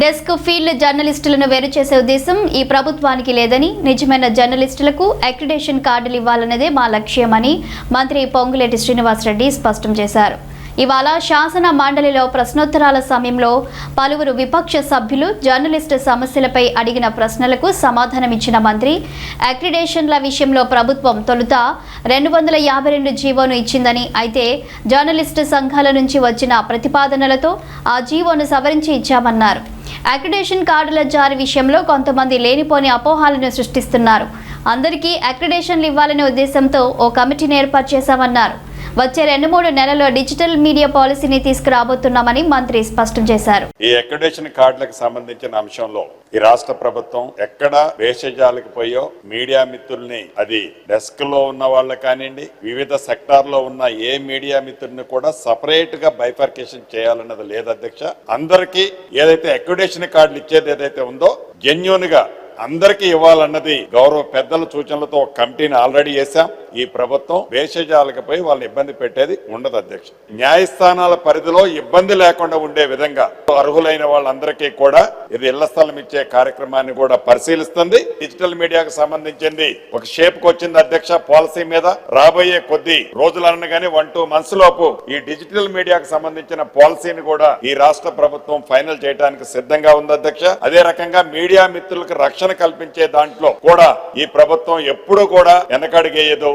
Desk field జర్నలిస్టులను వేరు చేసే ఉద్దేశం ఈ ప్రభుత్వానికి లేదని, నిజమైన జర్నలిస్టులకు అక్రిడేషన్ కార్డులు ఇవ్వాలన్నదే మా లక్ష్యమని మంత్రి పొంగులేటి శ్రీనివాసరెడ్డి స్పష్టం చేశారు. ఇవాళ శాసన మండలిలో ప్రశ్నోత్తరాల సమయంలో పలువురు విపక్ష సభ్యులు జర్నలిస్టు సమస్యలపై అడిగిన ప్రశ్నలకు సమాధానమిచ్చిన మంత్రి, అక్రిడేషన్ల విషయంలో ప్రభుత్వం తొలుత 252 జీవోను ఇచ్చిందని, అయితే జర్నలిస్టు సంఘాల నుంచి వచ్చిన ప్రతిపాదనలతో ఆ జీవోను సవరించి ఇచ్చామన్నారు. అక్రిడేషన్ కార్డుల జారీ విషయంలో కొంతమంది లేనిపోని అపోహలను సృష్టిస్తున్నారు. అందరికీ అక్రిడేషన్లు ఇవ్వాలనే ఉద్దేశంతో ఓ కమిటీని ఏర్పాటు చేశామన్నారు. వచ్చే 2-3 నెలల్లో డిజిటల్ మీడియా పాలసీని తీసుకురాబోతున్నామని మంత్రి స్పష్టం చేశారు. ఈ అక్రిడేషన్ కార్డులకు సంబంధించిన అంశంలో ఈ రాష్ట్ర ప్రభుత్వం ఎక్కడ వేషజాలకు పోయో మీడియా మిత్రుల్ని, అది డెస్క్ లో ఉన్న వాళ్ళు కానివ్వండి, వివిధ సెక్టార్ లో ఉన్న ఏ మీడియా మిత్రుల్ని కూడా సపరేట్ గా బైఫర్కేషన్ చేయాలన్నది లేదు అధ్యక్ష. అందరికీ ఏదైతే అక్రిడేషన్ కార్డులు ఇచ్చేది ఏదైతే ఉందో జెన్యూన్ గా అందరికీ ఇవ్వాలన్నది గౌరవ పెద్దల సూచనలతో ఒక కమిటీని ఆల్రెడీ వేశాం. ఈ ప్రభుత్వం వేషజాలకు పోయి వాళ్ళని ఇబ్బంది పెట్టేది ఉండదు అధ్యక్ష. న్యాయస్థానాల పరిధిలో ఇబ్బంది లేకుండా ఉండే విధంగా అర్హులైన వాళ్ళందరికీ కూడా ఇది ఇళ్ల స్థలం ఇచ్చే కార్యక్రమాన్ని కూడా పరిశీలిస్తుంది. డిజిటల్ మీడియాకు సంబంధించింది ఒక షేప్ కు వచ్చింది అధ్యక్ష. పాలసీ మీద రాబోయే కొద్ది రోజులనగానే 1-2 months లోపు ఈ డిజిటల్ మీడియాకు సంబంధించిన పాలసీని కూడా ఈ రాష్ట్ర ప్రభుత్వం ఫైనల్ చేయడానికి సిద్ధంగా ఉంది అధ్యక్ష. అదే రకంగా మీడియా మిత్రులకు రక్షణ కల్పించే దాంట్లో కూడా ఈ ప్రభుత్వం ఎప్పుడూ కూడా వెనకడుగేయదు.